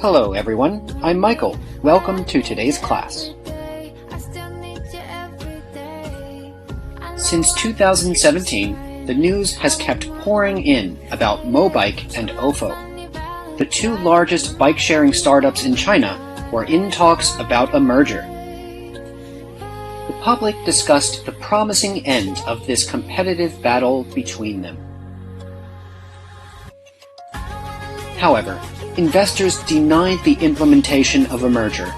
Hello everyone, I'm Michael. Welcome to today's class. Since 2017, the news has kept pouring in about Mobike and Ofo. The two largest bike-sharing startups in China were in talks about a merger. The public discussed the promising end of this competitive battle between them. However, investors denied the implementation of a merger.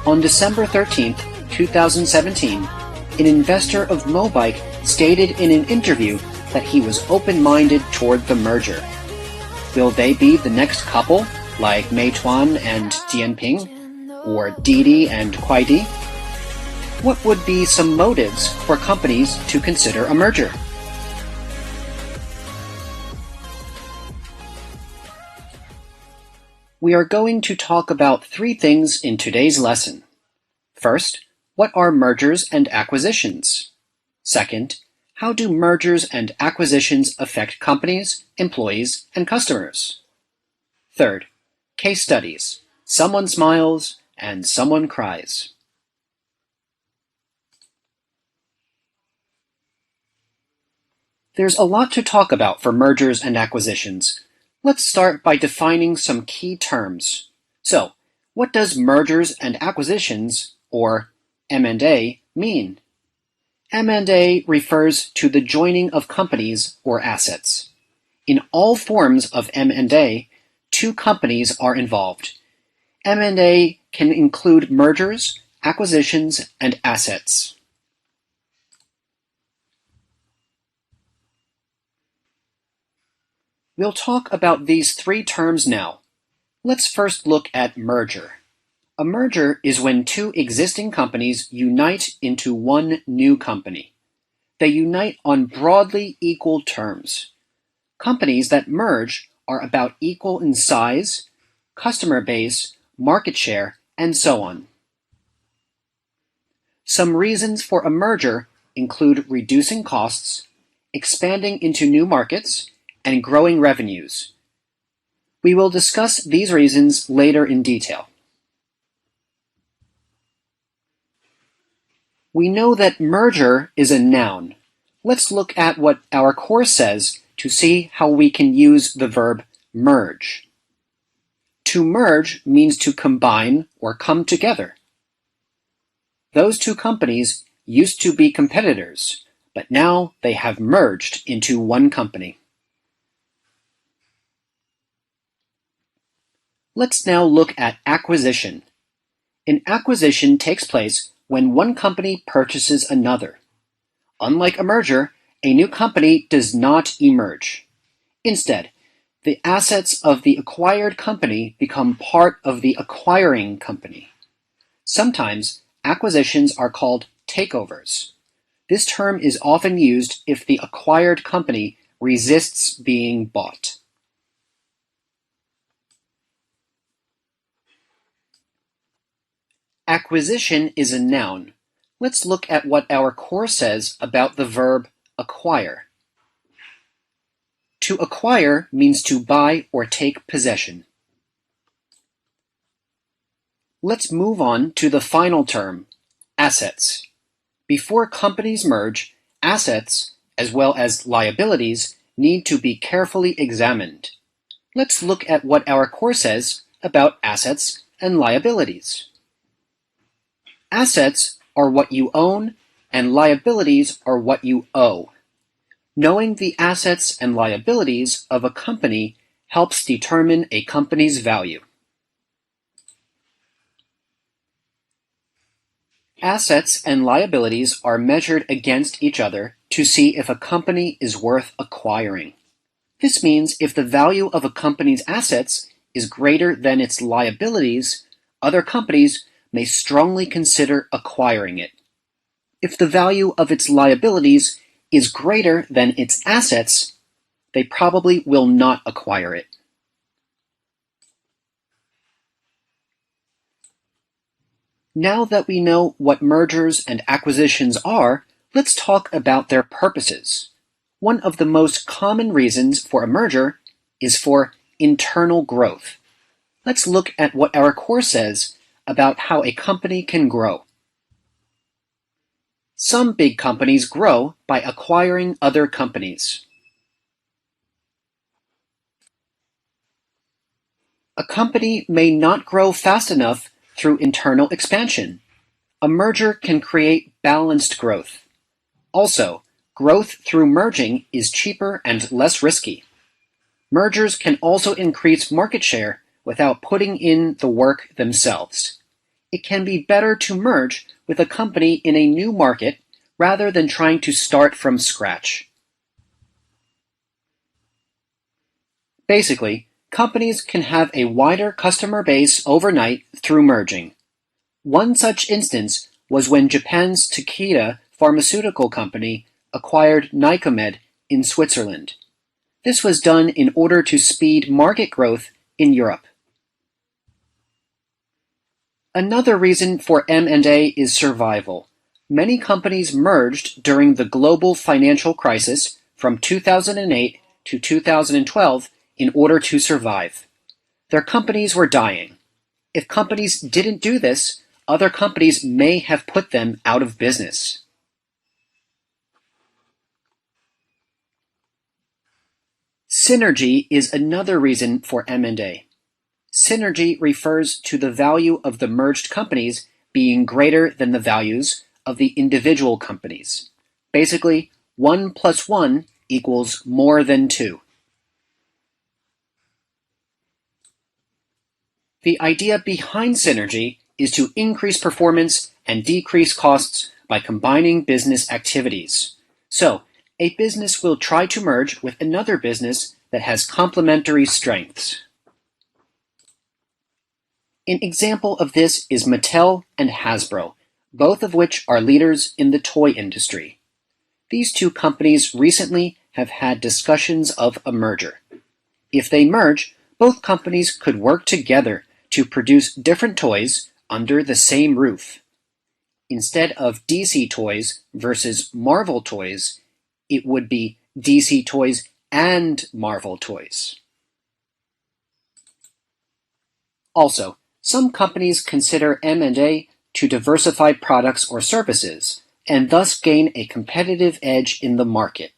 On December 13, 2017, an investor of Mobike stated in an interview that he was open-minded toward the merger. Will they be the next couple, like Meituan and Dianping, or Didi and Kuaidi? What would be some motives for companies to consider a merger? We are going to talk about three things in today's lesson. First, what are mergers and acquisitions? Second, how do mergers and acquisitions affect companies, employees, and customers? Third, case studies. Someone smiles and someone cries. There's a lot to talk about for mergers and acquisitions. Let's start by defining some key terms. So, what does mergers and acquisitions, or M&A, mean? M&A refers to the joining of companies or assets. In all forms of M&A, two companies are involved. M&A can include mergers, acquisitions, and assets. We'll talk about these three terms now. Let's first look at merger. A merger is when two existing companies unite into one new company. They unite on broadly equal terms. Companies that merge are about equal in size, customer base, market share, and so on. Some reasons for a merger include reducing costs, expanding into new markets, and growing revenues. We will discuss these reasons later in detail. We know that merger is a noun. Let's look at what our course says to see how we can use the verb merge. To merge means to combine or come together. Those two companies used to be competitors, but now they have merged into one company. Let's now look at acquisition. An acquisition takes place when one company purchases another. Unlike a merger, a new company does not emerge. Instead, the assets of the acquired company become part of the acquiring company. Sometimes, acquisitions are called takeovers. This term is often used if the acquired company resists being bought. Acquisition is a noun. Let's look at what our course says about the verb acquire. To acquire means to buy or take possession. Let's move on to the final term, assets. Before companies merge, assets, as well as liabilities, need to be carefully examined. Let's look at what our course says about assets and liabilities. Assets are what you own, and liabilities are what you owe. Knowing the assets and liabilities of a company helps determine a company's value. Assets and liabilities are measured against each other to see if a company is worth acquiring. This means if the value of a company's assets is greater than its liabilities, other companies may strongly consider acquiring it. If the value of its liabilities is greater than its assets, they probably will not acquire it. Now that we know what mergers and acquisitions are, let's talk about their purposes. One of the most common reasons for a merger is for internal growth. Let's look at what our course says about how a company can grow. Some big companies grow by acquiring other companies. A company may not grow fast enough through internal expansion. A merger can create balanced growth. Also, growth through merging is cheaper and less risky. Mergers can also increase market share without putting in the work themselves. It can be better to merge with a company in a new market rather than trying to start from scratch. Basically, companies can have a wider customer base overnight through merging. One such instance was when Japan's Takeda pharmaceutical company acquired Nycomed in Switzerland. This was done in order to speed market growth in Europe. Another reason for M&A is survival. Many companies merged during the global financial crisis from 2008 to 2012 in order to survive. Their companies were dying. If companies didn't do this, other companies may have put them out of business. Synergy is another reason for M&A. Synergy refers to the value of the merged companies being greater than the values of the individual companies. Basically, 1 plus 1 equals more than 2. The idea behind synergy is to increase performance and decrease costs by combining business activities. So, a business will try to merge with another business that has complementary strengths. An example of this is Mattel and Hasbro, both of which are leaders in the toy industry. These two companies recently have had discussions of a merger. If they merge, both companies could work together to produce different toys under the same roof. Instead of DC Toys versus Marvel Toys, it would be DC Toys and Marvel Toys. Also, some companies consider M&A to diversify products or services, and thus gain a competitive edge in the market.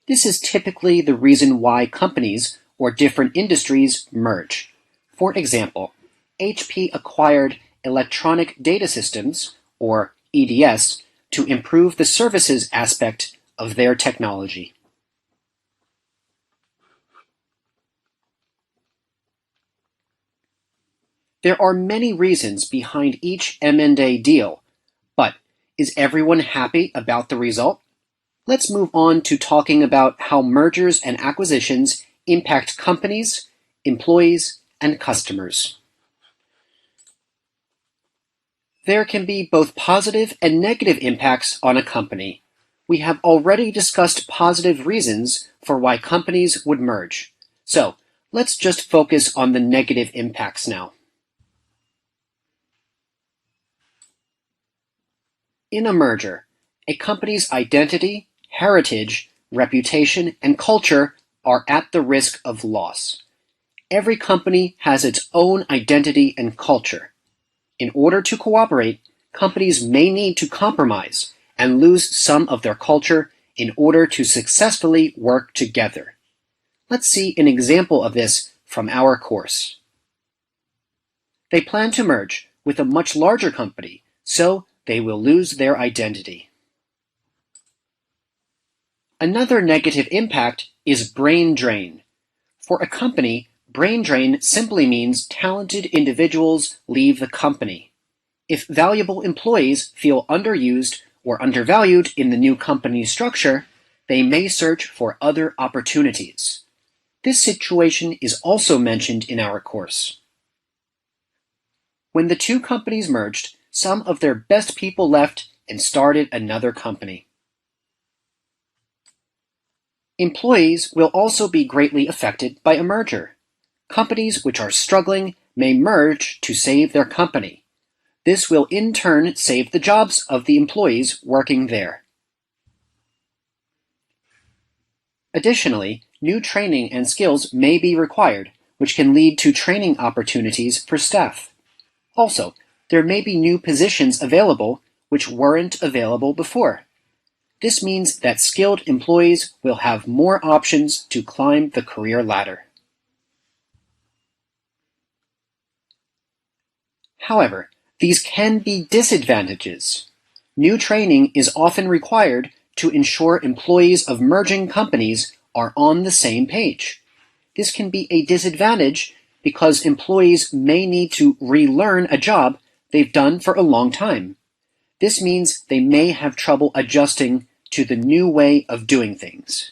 This is typically the reason why companies or different industries merge. For example, HP acquired Electronic Data Systems, or EDS, to improve the services aspect of their technology. There are many reasons behind each M&A deal, but is everyone happy about the result? Let's move on to talking about how mergers and acquisitions impact companies, employees, and customers. There can be both positive and negative impacts on a company. We have already discussed positive reasons for why companies would merge. So, let's just focus on the negative impacts now. In a merger, a company's identity, heritage, reputation, and culture are at the risk of loss. Every company has its own identity and culture. In order to cooperate, companies may need to compromise and lose some of their culture in order to successfully work together. Let's see an example of this from our course. They plan to merge with a much larger company, so they will lose their identity. Another negative impact is brain drain. For a company, brain drain simply means talented individuals leave the company. If valuable employees feel underused or undervalued in the new company structure, they may search for other opportunities. This situation is also mentioned in our course. When the two companies merged, some of their best people left and started another company. Employees will also be greatly affected by a merger. Companies which are struggling may merge to save their company. This will in turn save the jobs of the employees working there. Additionally, new training and skills may be required, which can lead to training opportunities for staff. Also, there may be new positions available which weren't available before. This means that skilled employees will have more options to climb the career ladder. However, these can be disadvantages. New training is often required to ensure employees of merging companies are on the same page. This can be a disadvantage because employees may need to relearn a job they've done for a long time. This means they may have trouble adjusting to the new way of doing things.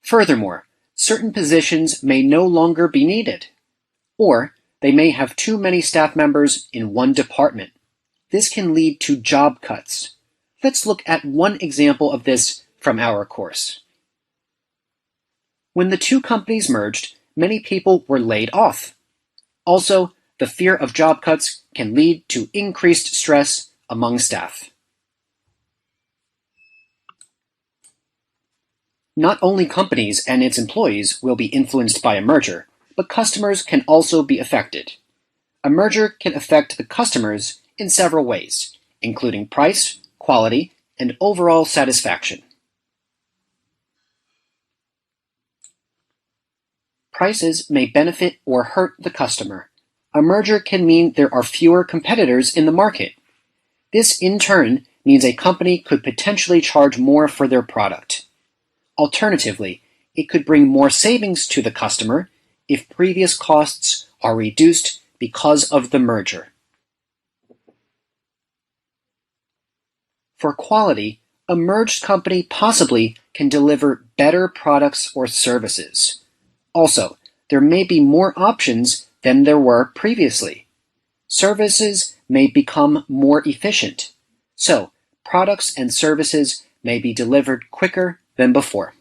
Furthermore, certain positions may no longer be needed, or they may have too many staff members in one department. This can lead to job cuts. Let's look at one example of this from our course. When the two companies merged, many people were laid off. Also, the fear of job cuts can lead to increased stress among staff. Not only companies and its employees will be influenced by a merger, but customers can also be affected. A merger can affect the customers in several ways, including price, quality, and overall satisfaction. Prices may benefit or hurt the customer. A merger can mean there are fewer competitors in the market. This, in turn, means a company could potentially charge more for their product. Alternatively, it could bring more savings to the customer if previous costs are reduced because of the merger. For quality, a merged company possibly can deliver better products or services. Also, there may be more options than there were previously. Services may become more efficient, so products and services may be delivered quicker than before.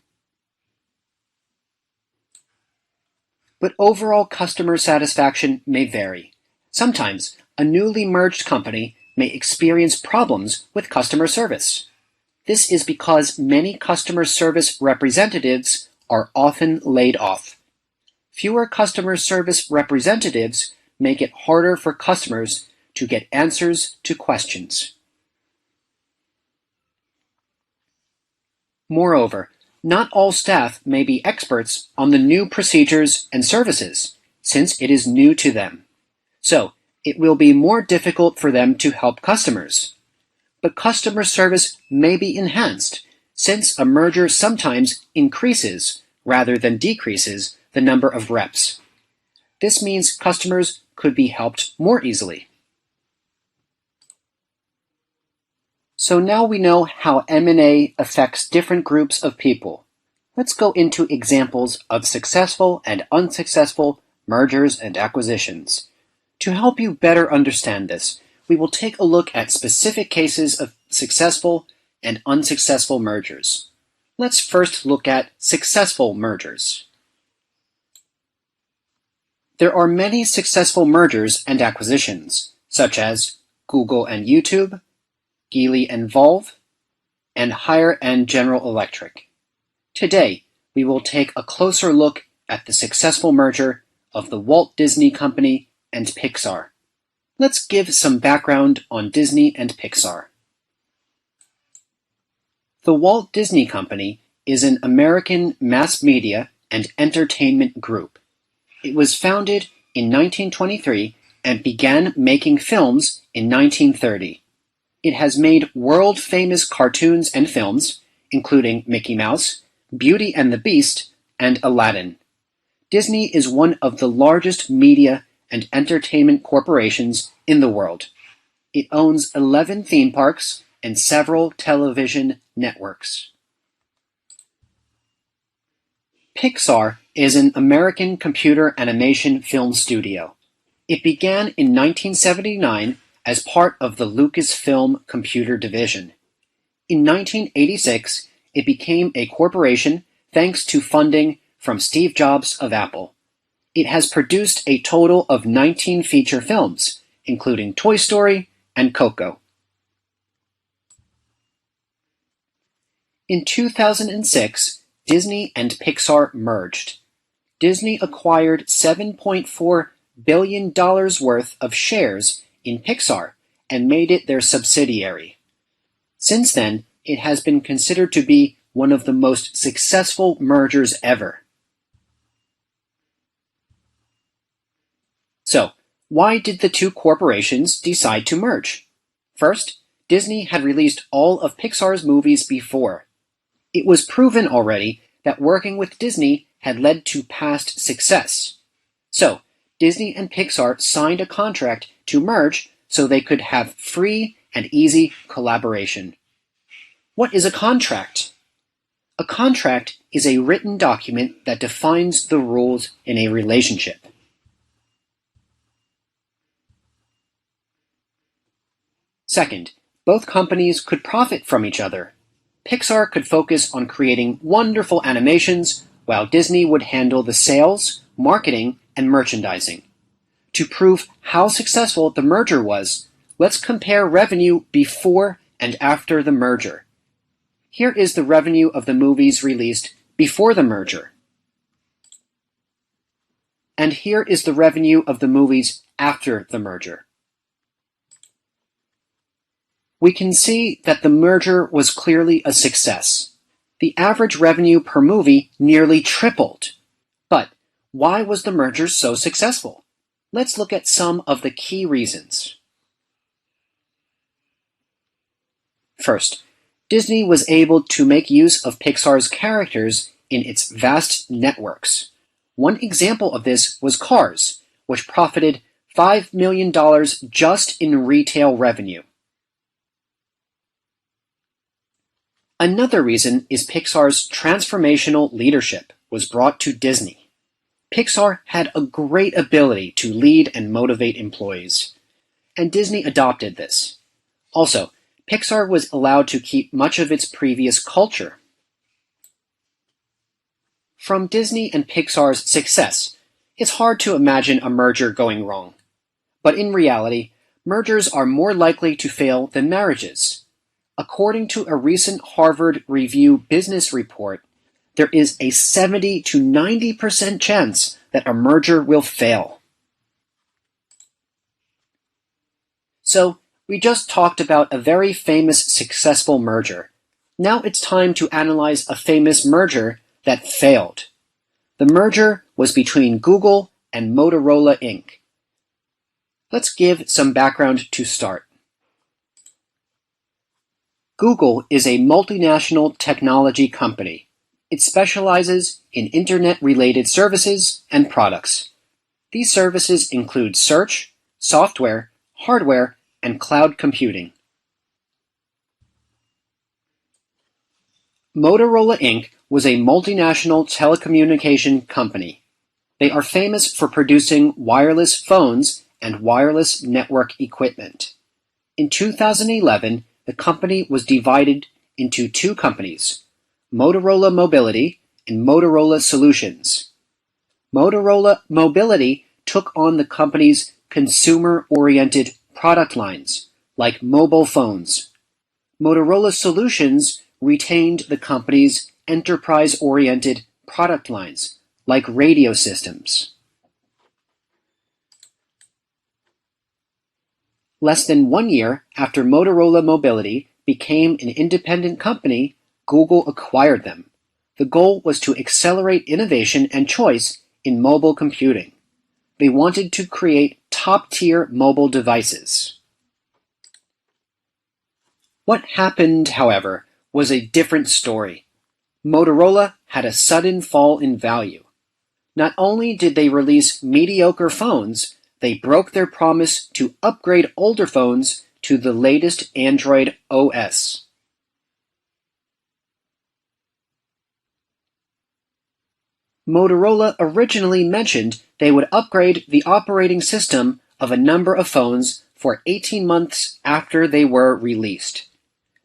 But overall customer satisfaction may vary. Sometimes, a newly merged company may experience problems with customer service. This is because many customer service representatives are often laid off. Fewer customer service representatives make it harder for customers to get answers to questions. Moreover, not all staff may be experts on the new procedures and services, since it is new to them. So, it will be more difficult for them to help customers. But customer service may be enhanced, since a merger sometimes increases, rather than decreases, the number of reps. This means customers could be helped more easily. So now we know how M&A affects different groups of people. Let's go into examples of successful and unsuccessful mergers and acquisitions. To help you better understand this, we will take a look at specific cases of successful and unsuccessful mergers. Let's first look at successful mergers. There are many successful mergers and acquisitions, such as Google and YouTube, Geely and Volvo, and Haier and General Electric. Today, we will take a closer look at the successful merger of the Walt Disney Company and Pixar. Let's give some background on Disney and Pixar. The Walt Disney Company is an American mass media and entertainment group. It was founded in 1923 and began making films in 1930. It has made world-famous cartoons and films, including Mickey Mouse, Beauty and the Beast, and Aladdin. Disney is one of the largest media and entertainment corporations in the world. It owns 11 theme parks and several television networks. Pixar is an American computer animation film studio. It began in 1979 as part of the Lucasfilm computer division. In 1986, it became a corporation thanks to funding from Steve Jobs of Apple. It has produced a total of 19 feature films, including Toy Story and Coco. In 2006, Disney and Pixar merged. Disney acquired $7.4 billion worth of shares in Pixar and made it their subsidiary. Since then, it has been considered to be one of the most successful mergers ever. So, why did the two corporations decide to merge? First, Disney had released all of Pixar's movies before. It was proven already that working with Disney had led to past success. So, Disney and Pixar signed a contract to merge so they could have free and easy collaboration. What is a contract? A contract is a written document that defines the rules in a relationship. Second, both companies could profit from each other. Pixar could focus on creating wonderful animations, while Disney would handle the sales, marketing, and merchandising. To prove how successful the merger was, let's compare revenue before and after the merger. Here is the revenue of the movies released before the merger. And here is the revenue of the movies after the merger. We can see that the merger was clearly a success. The average revenue per movie nearly tripled. But why was the merger so successful? Let's look at some of the key reasons. First, Disney was able to make use of Pixar's characters in its vast networks. One example of this was Cars, which profited $5 million just in retail revenue. Another reason is Pixar's transformational leadership was brought to Disney. Pixar had a great ability to lead and motivate employees, and Disney adopted this. Also, Pixar was allowed to keep much of its previous culture. From Disney and Pixar's success, it's hard to imagine a merger going wrong. But in reality, mergers are more likely to fail than marriages. According to a recent Harvard Review business report, there is a 70 to 90% chance that a merger will fail. So, we just talked about a very famous successful merger. Now it's time to analyze a famous merger that failed. The merger was between Google and Motorola Inc. Let's give some background to start. Google is a multinational technology company. It specializes in internet-related services and products. These services include search, software, hardware, and cloud computing. Motorola Inc. was a multinational telecommunication company. They are famous for producing wireless phones and wireless network equipment. In 2011, the company was divided into two companies, Motorola Mobility and Motorola Solutions. Motorola Mobility took on the company's consumer-oriented product lines, like mobile phones. Motorola Solutions retained the company's enterprise-oriented product lines, like radio systems. Less than 1 year after Motorola Mobility became an independent company, Google acquired them. The goal was to accelerate innovation and choice in mobile computing. They wanted to create top-tier mobile devices. What happened, however, was a different story. Motorola had a sudden fall in value. Not only did they release mediocre phones, they broke their promise to upgrade older phones to the latest Android OS. Motorola originally mentioned they would upgrade the operating system of a number of phones for 18 months after they were released.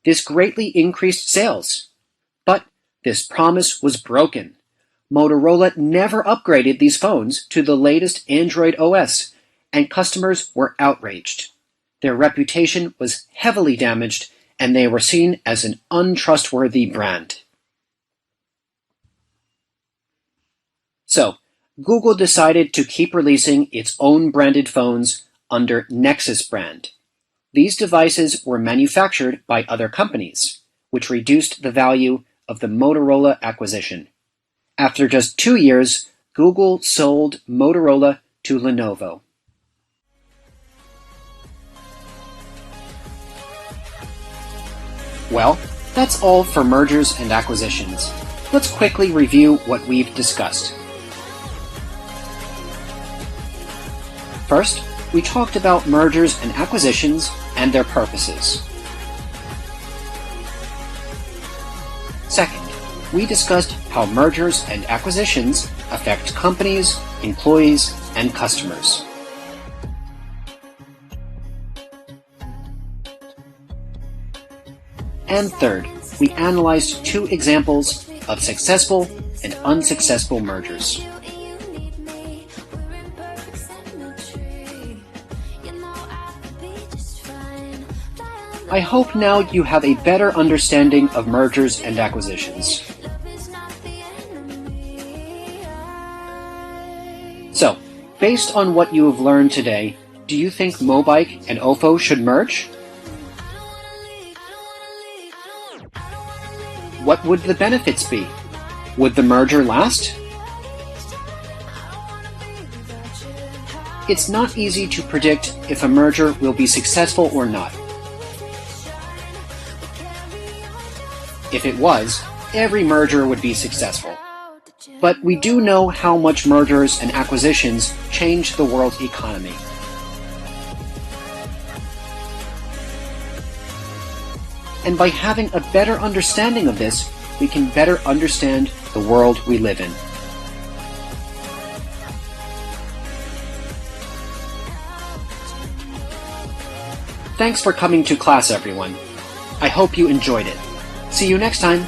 This greatly increased sales. But this promise was broken. Motorola never upgraded these phones to the latest Android OS, and customers were outraged. Their reputation was heavily damaged, and they were seen as an untrustworthy brand. So, Google decided to keep releasing its own branded phones under Nexus brand. These devices were manufactured by other companies, which reduced the value of the Motorola acquisition. After just 2 years, Google sold Motorola to Lenovo. Well, that's all for mergers and acquisitions. Let's quickly review what we've discussed. First, we talked about mergers and acquisitions and their purposes. Second, we discussed how mergers and acquisitions affect companies, employees, and customers. And third, we analyzed 2 examples of successful and unsuccessful mergers. I hope now you have a better understanding of mergers and acquisitions. So, based on what you have learned today, do you think Mobike and Ofo should merge? What would the benefits be? Would the merger last? It's not easy to predict if a merger will be successful or not. If it was, every merger would be successful. But we do know how much mergers and acquisitions change the world economy. And by having a better understanding of this, we can better understand the world we live in. Thanks for coming to class, everyone. I hope you enjoyed it. See you next time.